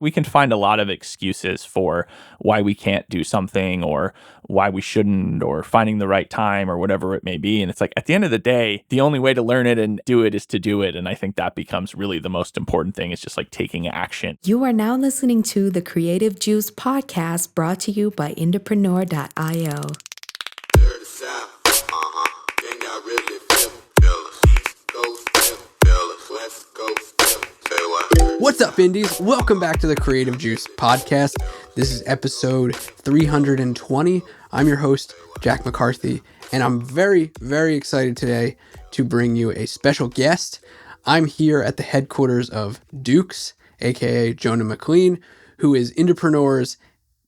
We can find a lot of excuses for why we can't do something or why we shouldn't or finding the right time or whatever it may be. And it's like, at the end of the day, the only way to learn it and do it is to do it. And I think that becomes really the most important thing. It's just like taking action. You are now listening to the Creative Juice podcast, brought to you by indepreneur.io. What's up, Indies? Welcome back to the Creative Juice podcast. This is episode 320. I'm your host, Jack McCarthy, and I'm very, very excited today to bring you a special guest. I'm here at the headquarters of Dukes, aka Jonah McLean, who is Indiepreneur's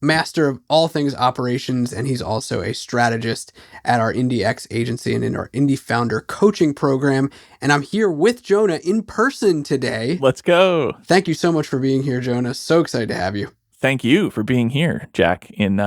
master of all things operations, and he's also a strategist at our IndieX agency and in our IndieFounder coaching program. And I'm here with Jonah in person today. Let's go. Thank you so much for being here, Jonah. So excited to have you. Thank you for being here, Jack, in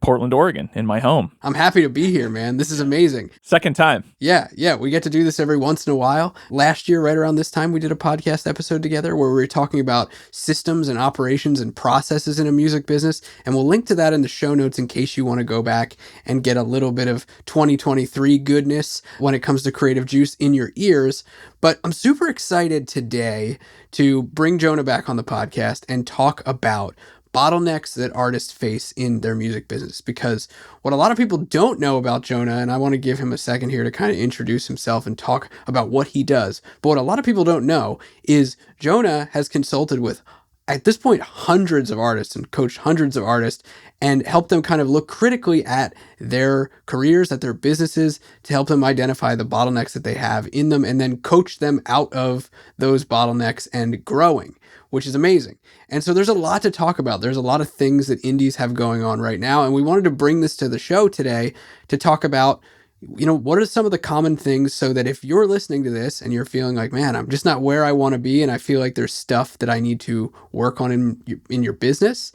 Portland, Oregon, in my home. I'm happy to be here, man. This is amazing. Second time. Yeah. We get to do this every once in a while. Last year, right around this time, we did a podcast episode together where we were talking about systems and operations and processes in a music business. And we'll link to that in the show notes in case you want to go back and get a little bit of 2023 goodness when it comes to creative juice in your ears. But I'm super excited today to bring Jonah back on the podcast and talk about bottlenecks that artists face in their music business. Because what a lot of people don't know about Jonah, and I want to give him a second here to kind of introduce himself and talk about what he does. But what a lot of people don't know is Jonah has consulted with, at this point, hundreds of artists and coached hundreds of artists and helped them kind of look critically at their careers, at their businesses, to help them identify the bottlenecks that they have in them and then coach them out of those bottlenecks and growing, which is amazing. And so there's a lot to talk about. There's a lot of things that indies have going on right now. And we wanted to bring this to the show today to talk about, what are some of the common things so that if you're listening to this and you're feeling like, man, I'm just not where I want to be and I feel like there's stuff that I need to work on in your business,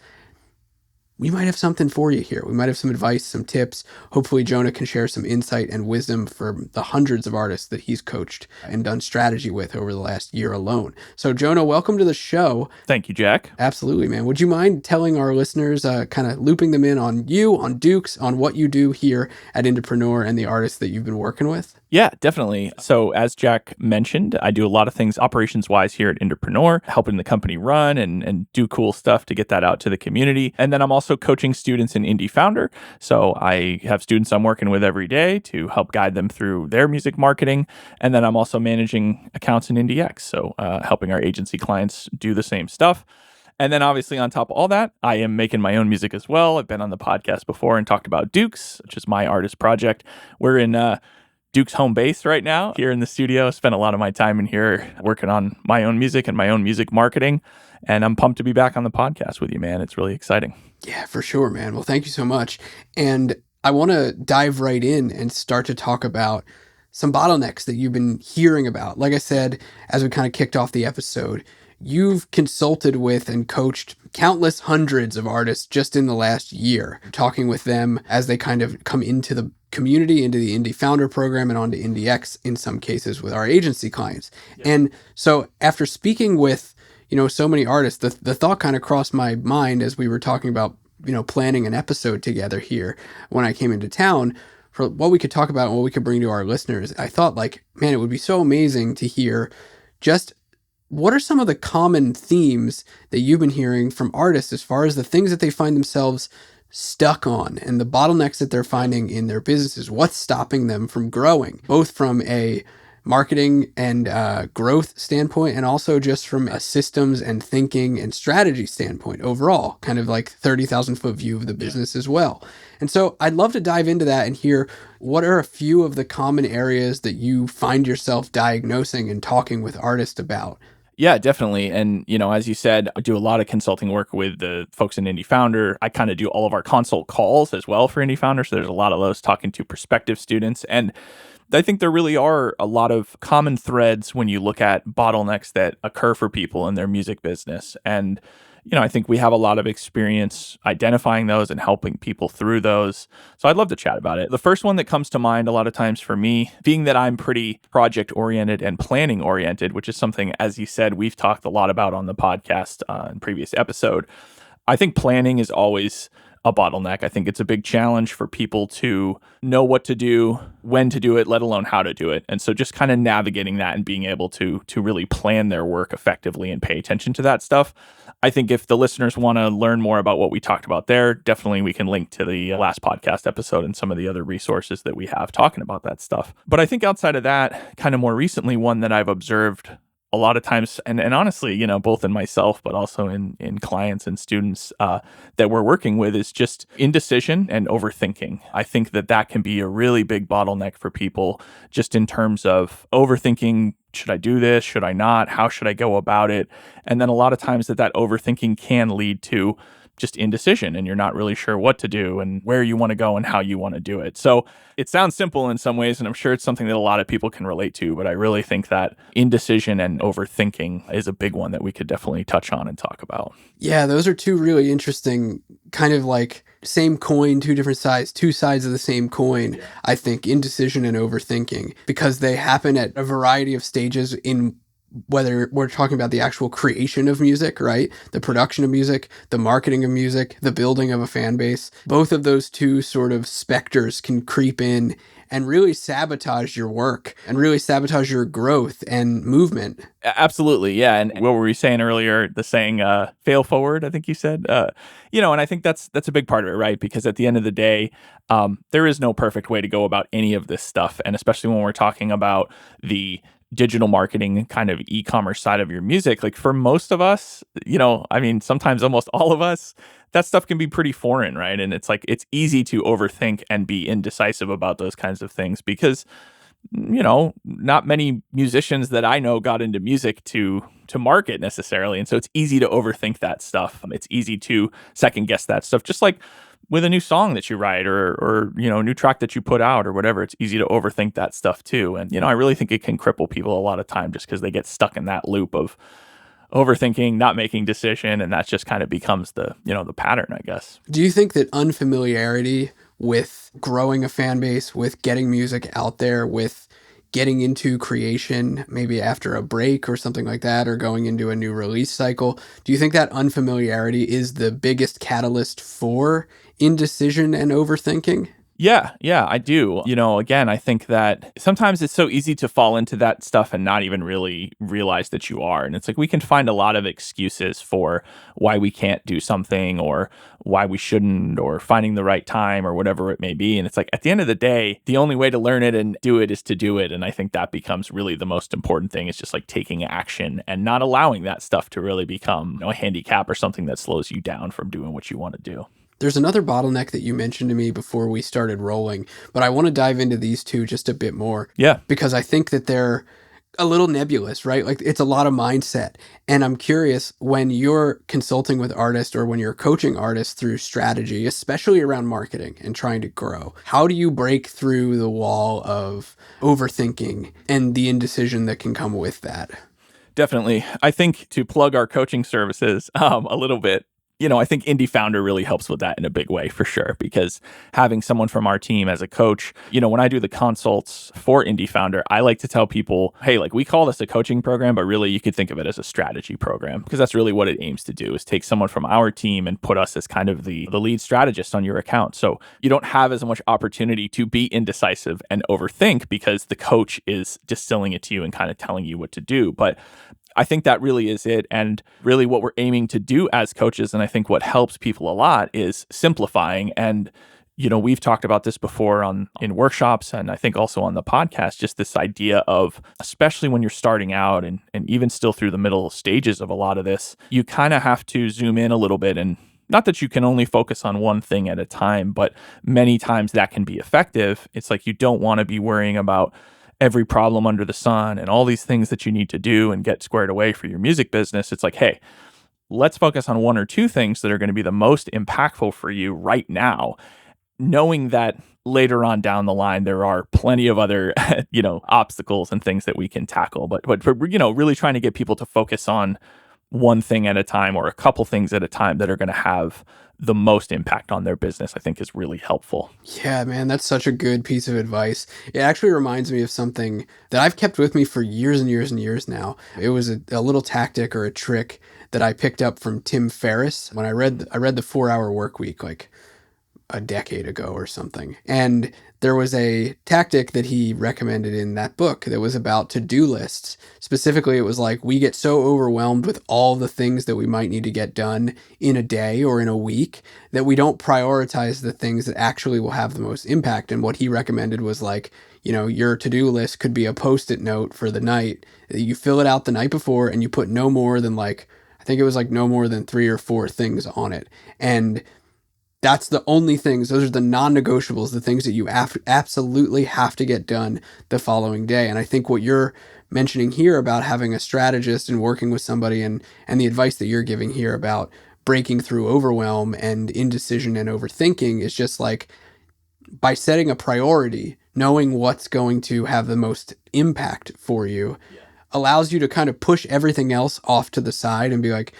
we might have something for you here. We might have some advice, some tips. Hopefully Jonah can share some insight and wisdom for the hundreds of artists that he's coached and done strategy with over the last year alone. So Jonah, welcome to the show. Thank you, Jack. Absolutely, man. Would you mind telling our listeners, kind of looping them in on you, on Dukes, on what you do here at Indepreneur and the artists that you've been working with? Yeah, definitely. So as Jack mentioned, I do a lot of things operations-wise here at Indepreneur, helping the company run and do cool stuff to get that out to the community. And then I'm also coaching students in IndieFounder. So I have students I'm working with every day to help guide them through their music marketing. And then I'm also managing accounts in IndieX, so helping our agency clients do the same stuff. And then obviously on top of all that, I am making my own music as well. I've been on the podcast before and talked about Dukes, which is my artist project. We're in Duke's home base right now here in the studio. Spent a lot of my time in here working on my own music and my own music marketing. And I'm pumped to be back on the podcast with you, man. It's really exciting. Yeah, for sure, man. Well, thank you so much. And I want to dive right in and start to talk about some bottlenecks that you've been hearing about. Like I said, as we kind of kicked off the episode, you've consulted with and coached countless hundreds of artists just in the last year, talking with them as they kind of come into the community, into the IndieFounder program and onto IndieX in some cases with our agency clients. Yeah. And so after speaking with, so many artists, the thought kind of crossed my mind as we were talking about, planning an episode together here when I came into town for what we could talk about and what we could bring to our listeners. I thought like, man, it would be so amazing to hear just what are some of the common themes that you've been hearing from artists as far as the things that they find themselves stuck on and the bottlenecks that they're finding in their businesses? What's stopping them from growing, both from a marketing and growth standpoint and also just from a systems and thinking and strategy standpoint overall, kind of like 30,000 foot view of the business as well. And so I'd love to dive into that and hear what are a few of the common areas that you find yourself diagnosing and talking with artists about. Yeah, definitely. And, as you said, I do a lot of consulting work with the folks in IndieFounder. I kind of do all of our consult calls as well for IndieFounder. So there's a lot of those talking to prospective students. And I think there really are a lot of common threads when you look at bottlenecks that occur for people in their music business. And, I think we have a lot of experience identifying those and helping people through those. So I'd love to chat about it. The first one that comes to mind a lot of times for me, being that I'm pretty project oriented and planning oriented, which is something, as you said, we've talked a lot about on the podcast in previous episode. I think planning is always a bottleneck. I think it's a big challenge for people to know what to do, when to do it, let alone how to do it. And so just kind of navigating that and being able to really plan their work effectively and pay attention to that stuff. I think if the listeners want to learn more about what we talked about there, definitely we can link to the last podcast episode and some of the other resources that we have talking about that stuff. But I think outside of that, kind of more recently, one that I've observed a lot of times, and honestly, both in myself, but also in clients and students that we're working with, is just indecision and overthinking. I think that can be a really big bottleneck for people, just in terms of overthinking. Should I do this? Should I not? How should I go about it? And then a lot of times that overthinking can lead to just indecision, and you're not really sure what to do and where you want to go and how you want to do it. So it sounds simple in some ways, and I'm sure it's something that a lot of people can relate to, but I really think that indecision and overthinking is a big one that we could definitely touch on and talk about. Yeah, those are two really interesting, kind of like same coin, two different sides, two sides of the same coin. Yeah. I think indecision and overthinking, because they happen at a variety of stages in whether we're talking about the actual creation of music, right? The production of music, the marketing of music, the building of a fan base. Both of those two sort of specters can creep in and really sabotage your work and really sabotage your growth and movement. Absolutely. Yeah. And what were we saying earlier? The saying, fail forward, I think you said, and I think that's a big part of it, right? Because at the end of the day, there is no perfect way to go about any of this stuff. And especially when we're talking about the digital kind of e-commerce side of your music, like for most of us, sometimes almost all of us, that stuff can be pretty foreign, right? And it's like, it's easy to overthink and be indecisive about those kinds of things because, not many musicians that I know got into music to market necessarily. And so it's easy to overthink that stuff. It's easy to second guess that stuff, just like with a new song that you write or a new track that you put out or whatever. It's easy to overthink that stuff too. And, I really think it can cripple people a lot of time just because they get stuck in that loop of overthinking, not making decision. And that just kind of becomes the pattern, I guess. Do you think that unfamiliarity with growing a fan base, with getting music out there, with getting into creation, maybe after a break or something like that, or going into a new release cycle, do you think that unfamiliarity is the biggest catalyst for indecision and overthinking? Yeah, I do. Again, I think that sometimes it's so easy to fall into that stuff and not even really realize that you are. And it's like we can find a lot of excuses for why we can't do something or why we shouldn't or finding the right time or whatever it may be. And it's like at the end of the day, the only way to learn it and do it is to do it. And I think that becomes really the most important thing, is just like taking action and not allowing that stuff to really become a handicap or something that slows you down from doing what you want to do. There's another bottleneck that you mentioned to me before we started rolling, but I want to dive into these two just a bit more. Yeah. Because I think that they're a little nebulous, right? Like it's a lot of mindset. And I'm curious, when you're consulting with artists or when you're coaching artists through strategy, especially around marketing and trying to grow, how do you break through the wall of overthinking and the indecision that can come with that? Definitely. I think to plug our coaching services a little bit, I think IndieFounder really helps with that in a big way for sure, because having someone from our team as a coach, when I do the consults for IndieFounder, I like to tell people, hey, like we call this a coaching program, but really you could think of it as a strategy program, because that's really what it aims to do, is take someone from our team and put us as kind of the lead strategist on your account. So you don't have as much opportunity to be indecisive and overthink because the coach is distilling it to you and kind of telling you what to do. But I think that really is it. And really what we're aiming to do as coaches, and I think what helps people a lot, is simplifying. And, we've talked about this before in workshops, and I think also on the podcast, just this idea of, especially when you're starting out and even still through the middle stages of a lot of this, you kind of have to zoom in a little bit. And not that you can only focus on one thing at a time, but many times that can be effective. It's like you don't want to be worrying about every problem under the sun and all these things that you need to do and get squared away for your music business. It's like, hey, let's focus on one or two things that are going to be the most impactful for you right now, knowing that later on down the line, there are plenty of other, obstacles and things that we can tackle. But really trying to get people to focus on one thing at a time or a couple things at a time that are going to have the most impact on their business, I think is really helpful. Yeah, man, that's such a good piece of advice. It actually reminds me of something that I've kept with me for years and years and years now. It was a little tactic or a trick that I picked up from Tim Ferriss when I read the 4 Hour Work Week like a decade ago or something. And there was a tactic that he recommended in that book that was about to-do lists. Specifically, it was like we get so overwhelmed with all the things that we might need to get done in a day or in a week that we don't prioritize the things that actually will have the most impact. And what he recommended was like, your to-do list could be a Post-it note for the night. You fill it out the night before and you put no more than I think it was like no more than 3 or 4 things on it. And that's the only things, those are the non-negotiables, the things that you absolutely have to get done the following day. And I think what you're mentioning here about having a strategist and working with somebody and the advice that you're giving here about breaking through overwhelm and indecision and overthinking is just like by setting a priority, knowing what's going to have the most impact for you allows you to kind of push everything else off to the side and be like,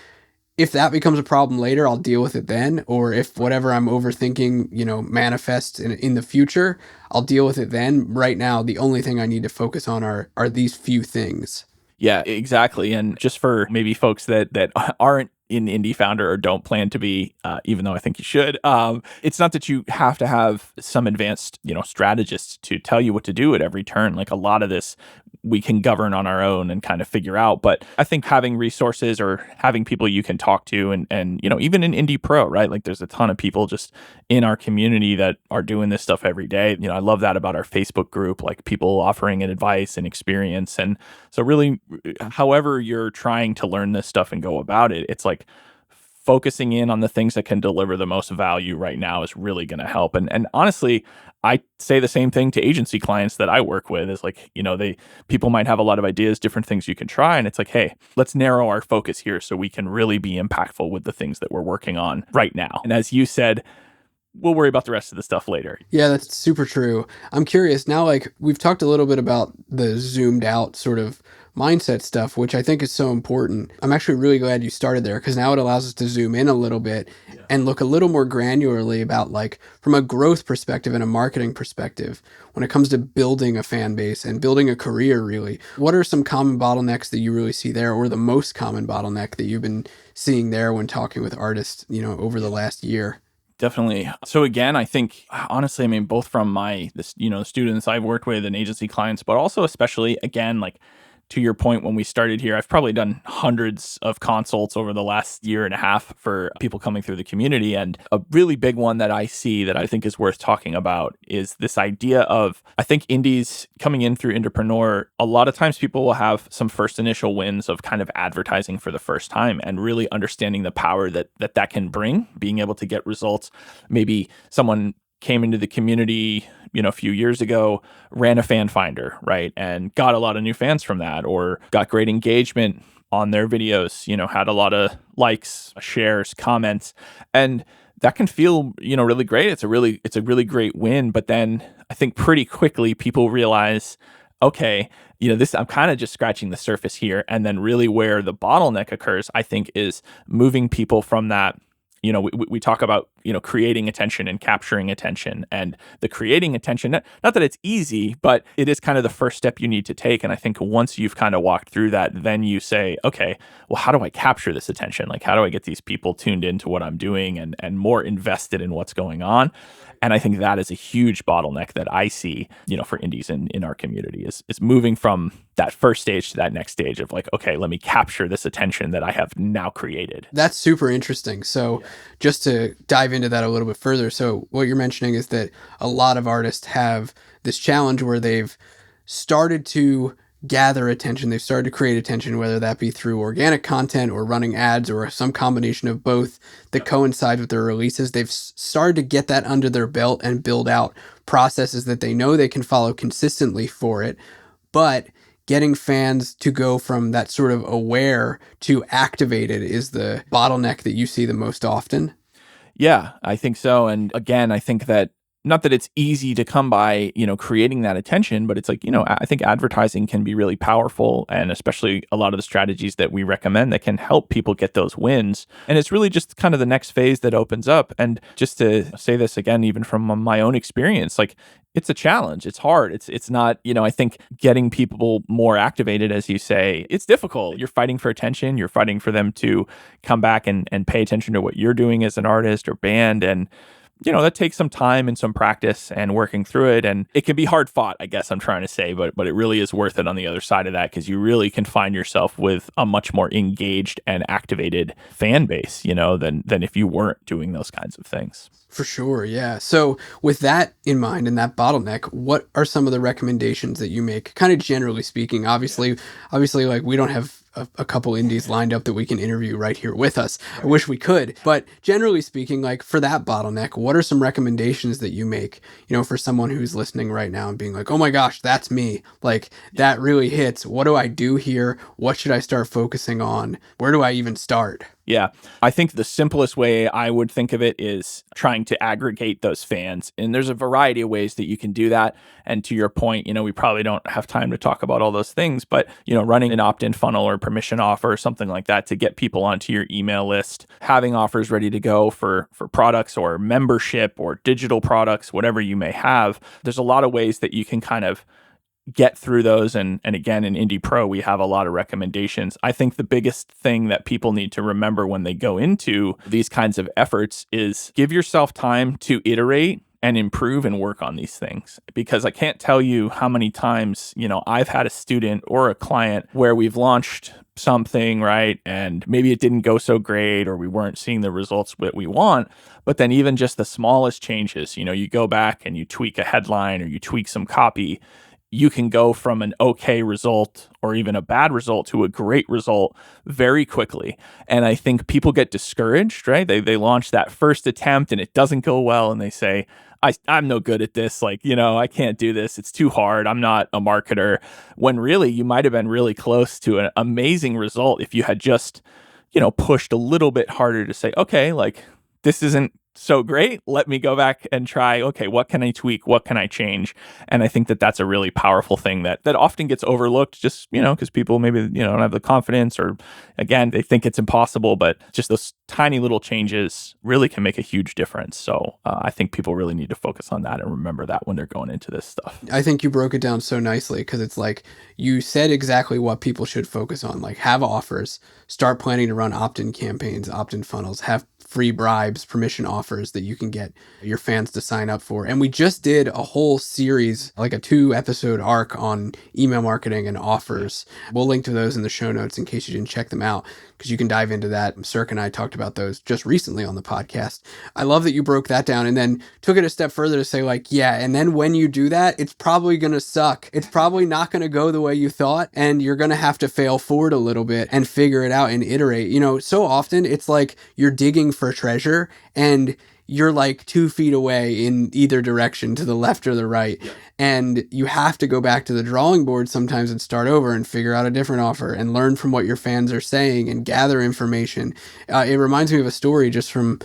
if that becomes a problem later, I'll deal with it then. Or if whatever I'm overthinking, manifests in the future, I'll deal with it then. Right now, the only thing I need to focus on are these few things. Yeah, exactly. And just for maybe folks that aren't in IndieFounder or don't plan to be, even though I think you should, it's not that you have to have some advanced, strategist to tell you what to do at every turn. Like a lot of this we can govern on our own and kind of figure out. But I think having resources or having people you can talk to and even in Indie Pro, right? Like there's a ton of people just in our community that are doing this stuff every day. I love that about our Facebook group, like people offering advice and experience. And so really, however you're trying to learn this stuff and go about it, it's like focusing in on the things that can deliver the most value right now is really going to help. And honestly, I say the same thing to agency clients that I work with is like, people might have a lot of ideas, different things you can try. And it's like, hey, let's narrow our focus here so we can really be impactful with the things that we're working on right now. And as you said, we'll worry about the rest of the stuff later. Yeah, that's super true. I'm curious now, like we've talked a little bit about the zoomed out sort of mindset stuff, which I think is so important. I'm actually really glad you started there because now it allows us to zoom in a little bit and look a little more granularly about like from a growth perspective and a marketing perspective when it comes to building a fan base and building a career really. What are some common bottlenecks that you really see there or the most common bottleneck that you've been seeing there when talking with artists, over the last year? Definitely. So again, I think honestly, both from the students I've worked with and agency clients, but also especially again, like to your point, when we started here, I've probably done hundreds of consults over the last year and a half for people coming through the community. And a really big one that I see that I think is worth talking about is this idea of, I think indies coming in through Indepreneur, a lot of times people will have some first initial wins of kind of advertising for the first time and really understanding the power that can bring, being able to get results. Maybe someone came into the community, a few years ago, ran a fan finder, right? And got a lot of new fans from that or got great engagement on their videos, had a lot of likes, shares, comments. And that can feel, really great. It's a really great win. But then I think pretty quickly people realize, okay, this, I'm kind of just scratching the surface here. And then really where the bottleneck occurs, I think, is moving people from that. We talk about, creating attention and capturing attention and the creating attention, not that it's easy, but it is kind of the first step you need to take. And I think once you've kind of walked through that, then you say, okay, well, how do I capture this attention? Like, how do I get these people tuned into what I'm doing and more invested in what's going on? And I think that is a huge bottleneck that I see, for indies in our community is moving from that first stage to that next stage of like, okay, let me capture this attention that I have now created. That's super interesting. So just to dive into that a little bit further. So what you're mentioning is that a lot of artists have this challenge where they've started to gather attention. They've started to create attention, whether that be through organic content or running ads or some combination of both that coincide with their releases. They've started to get that under their belt and build out processes that they know they can follow consistently for it. But getting fans to go from that sort of aware to activated is the bottleneck that you see the most often. Yeah, I think so. And again, I think that not that it's easy to come by, creating that attention, but it's like, I think advertising can be really powerful, and especially a lot of the strategies that we recommend that can help people get those wins. And it's really just kind of the next phase that opens up. And just to say this again, even from my own experience, like, it's a challenge. It's hard. It's not, I think getting people more activated, as you say, it's difficult. You're fighting for attention. You're fighting for them to come back and pay attention to what you're doing as an artist or band. And that takes some time and some practice and working through it. And it can be hard fought, I guess I'm trying to say, but it really is worth it on the other side of that, because you really can find yourself with a much more engaged and activated fan base, than if you weren't doing those kinds of things. For sure, yeah. So with that in mind and that bottleneck, what are some of the recommendations that you make, kind of generally speaking? Obviously, like, we don't have a couple indies lined up that we can interview right here with us. I wish we could. But generally speaking, like, for that bottleneck, what are some recommendations that you make, for someone who's listening right now and being like, oh my gosh, that's me. Like, that really hits. What do I do here? What should I start focusing on? Where do I even start? Yeah. I think the simplest way I would think of it is trying to aggregate those fans. And there's a variety of ways that you can do that. And to your point, we probably don't have time to talk about all those things, but, running an opt-in funnel or permission offer or something like that to get people onto your email list, having offers ready to go for products or membership or digital products, whatever you may have. There's a lot of ways that you can kind of get through those. And again, in Indie Pro, we have a lot of recommendations. I think the biggest thing that people need to remember when they go into these kinds of efforts is give yourself time to iterate and improve and work on these things. Because I can't tell you how many times, I've had a student or a client where we've launched something, right? And maybe it didn't go so great, or we weren't seeing the results that we want. But then even just the smallest changes, you go back and you tweak a headline or you tweak some copy, you can go from an okay result or even a bad result to a great result very quickly. And I think people get discouraged, right? They launch that first attempt and it doesn't go well, and they say, I'm no good at this. Like, I can't do this. It's too hard. I'm not a marketer. When really you might have been really close to an amazing result if you had just, pushed a little bit harder to say, okay, like, this isn't so great. Let me go back and try, okay, what can I tweak? What can I change? And I think that that's a really powerful thing that often gets overlooked just, because people maybe, don't have the confidence, or again, they think it's impossible, but just those tiny little changes really can make a huge difference. So I think people really need to focus on that and remember that when they're going into this stuff. I think you broke it down so nicely, because it's like you said exactly what people should focus on. Like, have offers, start planning to run opt-in campaigns, opt-in funnels, have free bribes, permission offers that you can get your fans to sign up for. And we just did a whole series, like a 2-episode arc on email marketing and offers. We'll link to those in the show notes in case you didn't check them out, because you can dive into that. Cirque and I talked about those just recently on the podcast. I love that you broke that down and then took it a step further to say, like, yeah, and then when you do that, it's probably going to suck. It's probably not going to go the way you thought, and you're going to have to fail forward a little bit and figure it out and iterate. So often it's like you're digging for treasure and you're like 2 feet away in either direction, to the left or the right. Yeah. And you have to go back to the drawing board sometimes and start over and figure out a different offer and learn from what your fans are saying and gather information. It reminds me of a story just from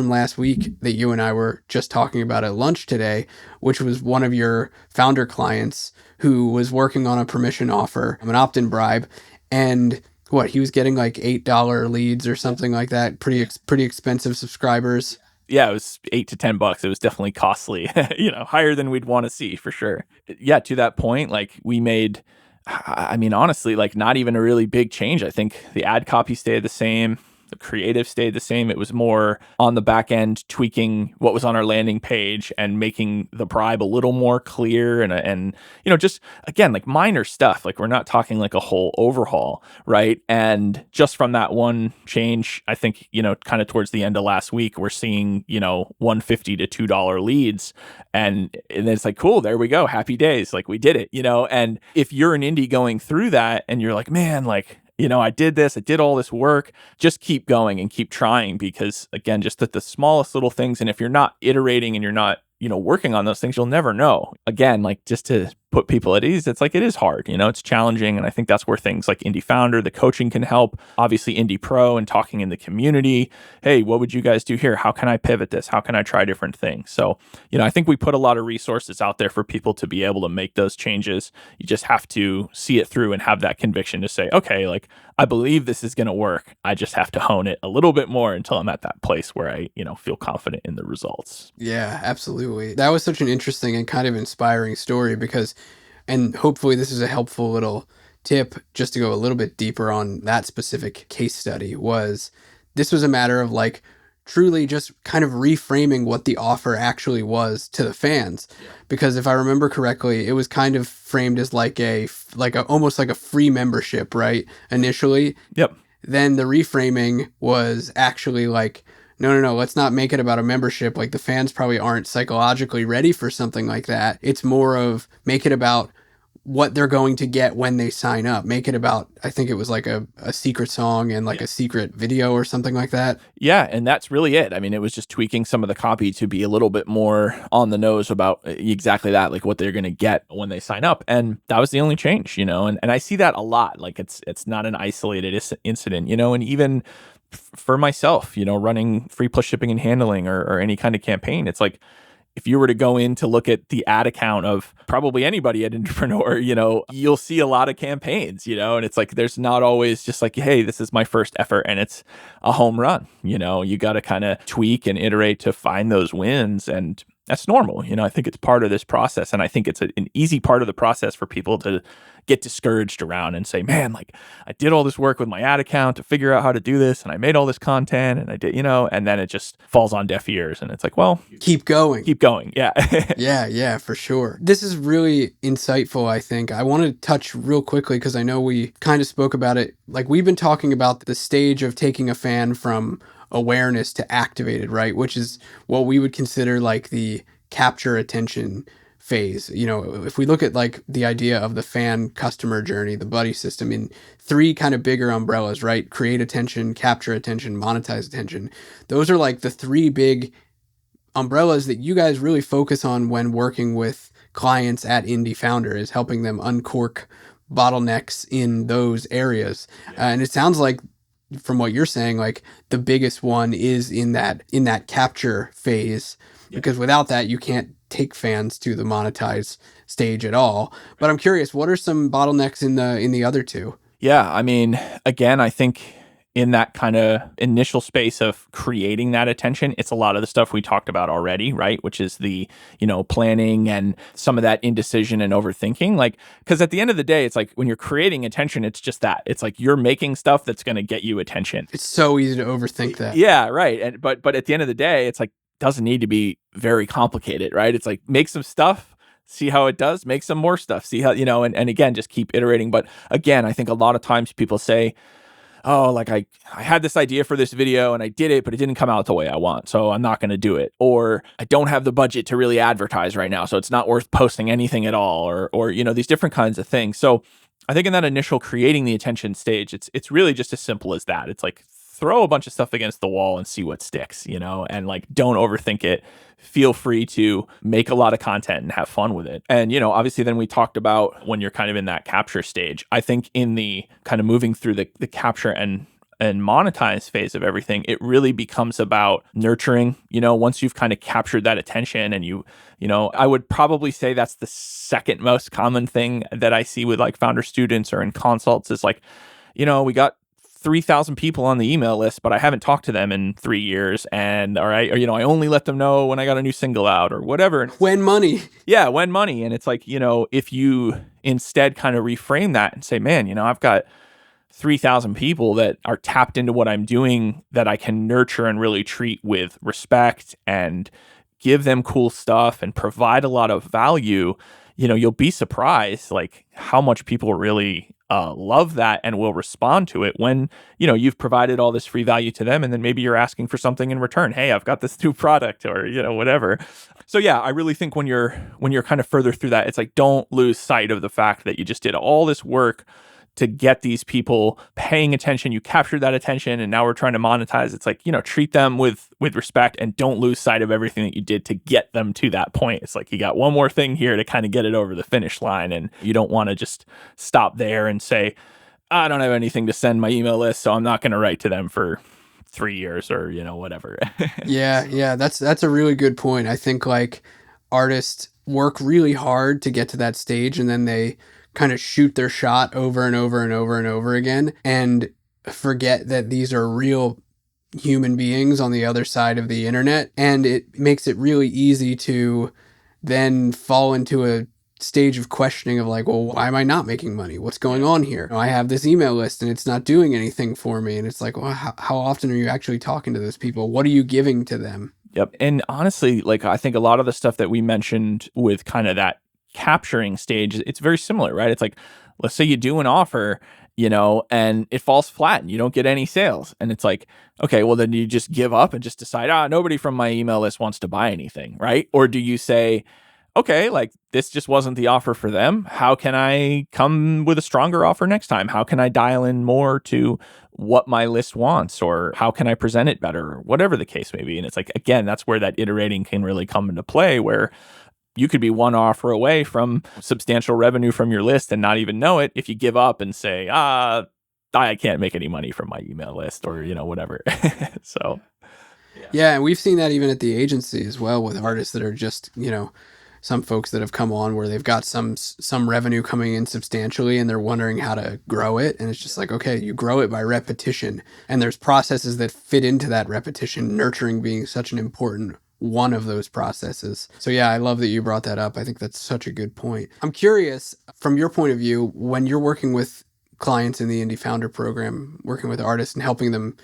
last week that you and I were just talking about at lunch today, which was one of your founder clients who was working on a permission offer, an opt-in bribe, and he was getting like $8 leads or something like that, pretty expensive subscribers. Yeah, it was $8 to $10. It was definitely costly, higher than we'd want to see for sure. Yeah, to that point, like, we made, honestly, like, not even a really big change. I think the ad copy stayed the same. The creative stayed the same. It was more on the back end, tweaking what was on our landing page and making the bribe a little more clear and just, again, like, minor stuff. Like, we're not talking like a whole overhaul, right? And just from that one change, I think, kind of towards the end of last week, we're seeing, $150 to $2 leads. And it's like, cool, there we go. Happy days. Like, we did it, and if you're an indie going through that and you're like, man, like, I did this, I did all this work, just keep going and keep trying, because again, just the smallest little things. And if you're not iterating and you're not, working on those things, you'll never know. Again, like, just to put people at ease. It's like, it is hard, it's challenging. And I think that's where things like IndieFounder, the coaching can help. Obviously, Indie Pro and talking in the community. Hey, what would you guys do here? How can I pivot this? How can I try different things? So, I think we put a lot of resources out there for people to be able to make those changes. You just have to see it through and have that conviction to say, okay, like, I believe this is going to work. I just have to hone it a little bit more until I'm at that place where I, feel confident in the results. Yeah, absolutely. That was such an interesting and kind of inspiring story because, and hopefully this is a helpful little tip just to go a little bit deeper on that specific case study, this was a matter of like truly just kind of reframing what the offer actually was to the fans. Because if I remember correctly, it was kind of framed as like almost like a free membership, right? Initially. Yep. Then the reframing was actually like, no, let's not make it about a membership. Like the fans probably aren't psychologically ready for something like that. It's more of make it about what they're going to get when they sign up. Make it about, I think it was like a secret song and like a secret video or something like that. Yeah, and that's really it. I mean, it was just tweaking some of the copy to be a little bit more on the nose about exactly that, like what they're going to get when they sign up. And that was the only change, and I see that a lot. Like it's not an isolated incident, and even for myself, running free plus shipping and handling or any kind of campaign, it's like, if you were to go in to look at the ad account of probably anybody at Entrepreneur, you'll see a lot of campaigns, and it's like, there's not always just like, hey, this is my first effort and it's a home run. You got to kind of tweak and iterate to find those wins. And that's normal. I think it's part of this process. And I think it's an easy part of the process for people to get discouraged around and say, man, like I did all this work with my ad account to figure out how to do this. And I made all this content and I did, and then it just falls on deaf ears. And it's like, well, keep going. Yeah. Yeah, for sure. This is really insightful, I think. I want to touch real quickly because I know we kind of spoke about it. Like we've been talking about the stage of taking a fan from awareness to activated, right? Which is what we would consider like the capture attention phase. If we look at like the idea of the fan customer journey, the buddy system in three kind of bigger umbrellas, right? Create attention, capture attention, monetize attention. Those are like the three big umbrellas that you guys really focus on when working with clients at IndieFounder, is helping them uncork bottlenecks in those areas. And it sounds like from what you're saying, like the biggest one is in that capture phase, because without that, you can't take fans to the monetize stage at all. But I'm curious, what are some bottlenecks in the other two? Yeah, I mean, again, I think in that kind of initial space of creating that attention, it's a lot of the stuff we talked about already, right? Which is the, planning and some of that indecision and overthinking. Like, because at the end of the day, it's like when you're creating attention, it's just that. It's like you're making stuff that's going to get you attention. It's so easy to overthink that. Yeah, right. And but at the end of the day, it's like, doesn't need to be very complicated, right? It's like, make some stuff, see how it does, make some more stuff, see how, and again, just keep iterating. But again, I think a lot of times people say, oh, like I had this idea for this video and I did it, but it didn't come out the way I want, so I'm not going to do it. Or I don't have the budget to really advertise right now, so it's not worth posting anything at all, or these different kinds of things. So I think in that initial creating the attention stage, it's really just as simple as that. It's like, throw a bunch of stuff against the wall and see what sticks, and like, don't overthink it. Feel free to make a lot of content and have fun with it. And, obviously then we talked about when you're kind of in that capture stage. I think in the kind of moving through the capture and monetize phase of everything, it really becomes about nurturing, once you've kind of captured that attention and I would probably say that's the second most common thing that I see with like founder students or in consults is like, we got 3,000 people on the email list, but I haven't talked to them in 3 years. And I only let them know when I got a new single out or whatever. When money. Yeah, when money. And it's like, if you instead kind of reframe that and say, man, I've got 3,000 people that are tapped into what I'm doing that I can nurture and really treat with respect and give them cool stuff and provide a lot of value, you'll be surprised like how much people really love that and will respond to it when, you've provided all this free value to them. And then maybe you're asking for something in return. Hey, I've got this new product or, whatever. So yeah, I really think when you're kind of further through that, it's like, don't lose sight of the fact that you just did all this work to get these people paying attention. You captured that attention and now we're trying to monetize. It's like, treat them with respect and don't lose sight of everything that you did to get them to that point. It's like you got one more thing here to kind of get it over the finish line, and you don't want to just stop there and say, I don't have anything to send my email list, so I'm not going to write to them for 3 years or, whatever. Yeah, that's a really good point. I think like artists work really hard to get to that stage, and then they kind of shoot their shot over and over and over and over again and forget that these are real human beings on the other side of the internet. And it makes it really easy to then fall into a stage of questioning of like, well, why am I not making money? What's going on here? I have this email list and it's not doing anything for me. And it's like, well, how often are you actually talking to those people? What are you giving to them? Yep. And honestly, like, I think a lot of the stuff that we mentioned with kind of that capturing stage, it's very similar, right? It's like, let's say you do an offer, and it falls flat and you don't get any sales. And it's like, okay, well, then you just give up and just decide, nobody from my email list wants to buy anything, right? Or do you say, okay, like this just wasn't the offer for them. How can I come with a stronger offer next time? How can I dial in more to what my list wants, or how can I present it better, or whatever the case may be? And it's like, again, that's where that iterating can really come into play, where you could be one offer away from substantial revenue from your list and not even know it if you give up and say, I can't make any money from my email list, or, whatever. So, yeah. And we've seen that even at the agency as well with artists that are just, some folks that have come on where they've got some revenue coming in substantially and they're wondering how to grow it. And it's just like, okay, you grow it by repetition. And there's processes that fit into that repetition, nurturing being such an important one of those processes. So yeah, I love that you brought that up. I think that's such a good point. I'm curious, from your point of view, when you're working with clients in the IndieFounder program, working with artists and helping them,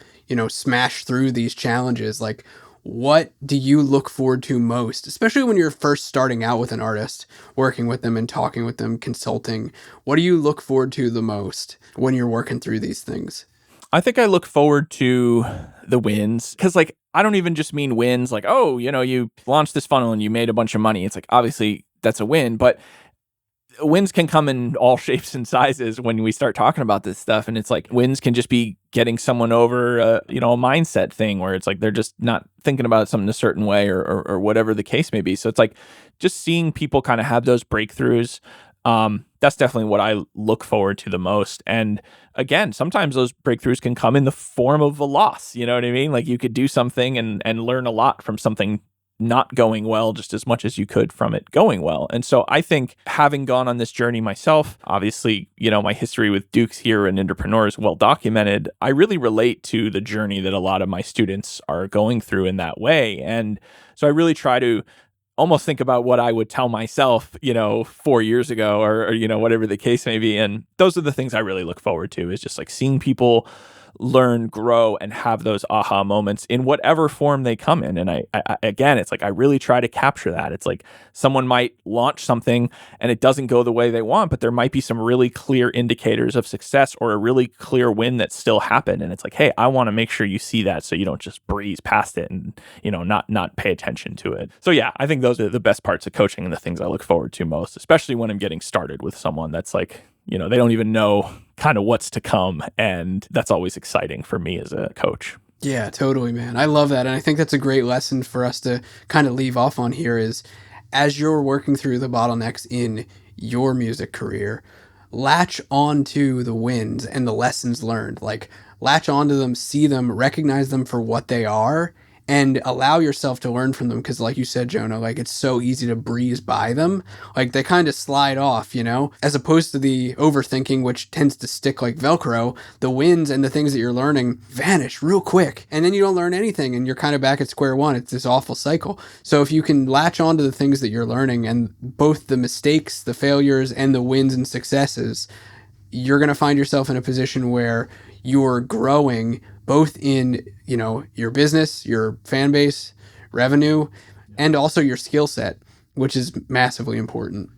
smash through these challenges, like, what do you look forward to most, especially when you're first starting out with an artist, working with them and talking with them, consulting? What do you look forward to the most when you're working through these things? I think I look forward to the wins, because like, I don't even just mean wins like, oh, you launched this funnel and you made a bunch of money. It's like, obviously that's a win, but wins can come in all shapes and sizes when we start talking about this stuff. And it's like, wins can just be getting someone over a mindset thing where it's like they're just not thinking about something a certain way, or whatever the case may be. So it's like just seeing people kind of have those breakthroughs. That's definitely what I look forward to the most. And again, sometimes those breakthroughs can come in the form of a loss. You know what I mean? Like you could do something and learn a lot from something not going well just as much as you could from it going well. And so I think, having gone on this journey myself, obviously, my history with Dukes here and Entrepreneur is well documented. I really relate to the journey that a lot of my students are going through in that way. And so I really try to almost think about what I would tell myself, 4 years ago, or whatever the case may be. And those are the things I really look forward to, is just like seeing people learn, grow, and have those aha moments in whatever form they come in. And I again, it's like, I really try to capture that. It's like someone might launch something and it doesn't go the way they want, but there might be some really clear indicators of success or a really clear win that still happened. And it's like, hey, I want to make sure you see that, so you don't just breeze past it and, not pay attention to it. So yeah, I think those are the best parts of coaching and the things I look forward to most, especially when I'm getting started with someone that's like, they don't even know kind of what's to come. And that's always exciting for me as a coach. Yeah, totally, man. I love that. And I think that's a great lesson for us to kind of leave off on here is, as you're working through the bottlenecks in your music career, latch on to the wins and the lessons learned. Like, latch onto them, see them, recognize them for what they are, and allow yourself to learn from them. Because like you said, Jonah, like, it's so easy to breeze by them. Like, they kind of slide off, as opposed to the overthinking, which tends to stick like Velcro. The wins and the things that you're learning vanish real quick, and then you don't learn anything and you're kind of back at square one. It's this awful cycle. So if you can latch onto the things that you're learning, and both the mistakes, the failures, and the wins and successes, you're going to find yourself in a position where you're growing both in, your business, your fan base, revenue, and also your skill set, which is massively important.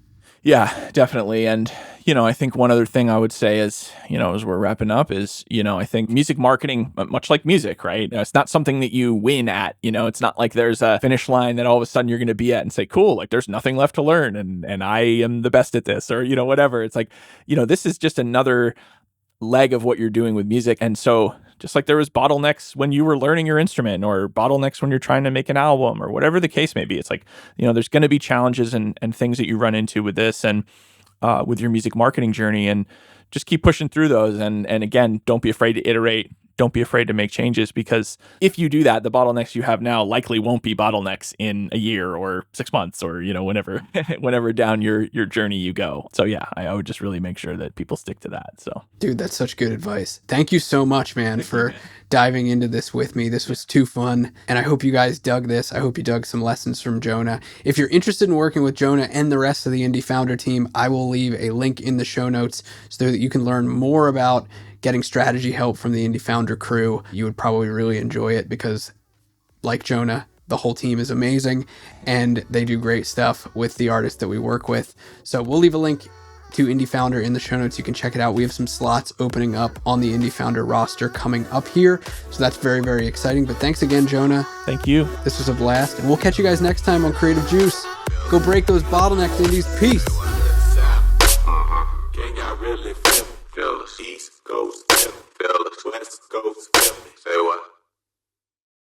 Yeah, definitely. And, I think one other thing I would say is, as we're wrapping up is, I think music marketing, much like music, right? It's not something that you win at, it's not like there's a finish line that all of a sudden you're going to be at and say, cool, like there's nothing left to learn and I am the best at this, or, whatever. It's like, this is just another leg of what you're doing with music. And so just like there was bottlenecks when you were learning your instrument, or bottlenecks when you're trying to make an album, or whatever the case may be, it's like, there's going to be challenges and things that you run into with this and with your music marketing journey, and just keep pushing through those. And again, don't be afraid to iterate. Don't be afraid to make changes, because if you do that, the bottlenecks you have now likely won't be bottlenecks in a year or 6 months, or whenever down your journey you go. So yeah, I would just really make sure that people stick to that. So dude, that's such good advice. Thank you so much, man, for diving into this with me. This was too fun, and I hope you guys dug this. I hope you dug some lessons from Jonah. If you're interested in working with Jonah and the rest of the IndieFounder team, I will leave a link in the show notes so that you can learn more about getting strategy help from the IndieFounder crew. You would probably really enjoy it because, like Jonah, the whole team is amazing and they do great stuff with the artists that we work with. So we'll leave a link to IndieFounder in the show notes. You can check it out. We have some slots opening up on the IndieFounder roster coming up here. So that's very, very exciting. But thanks again, Jonah. Thank you. This was a blast. And we'll catch you guys next time on Creative Juice. Go break those bottlenecks, Indies. Peace.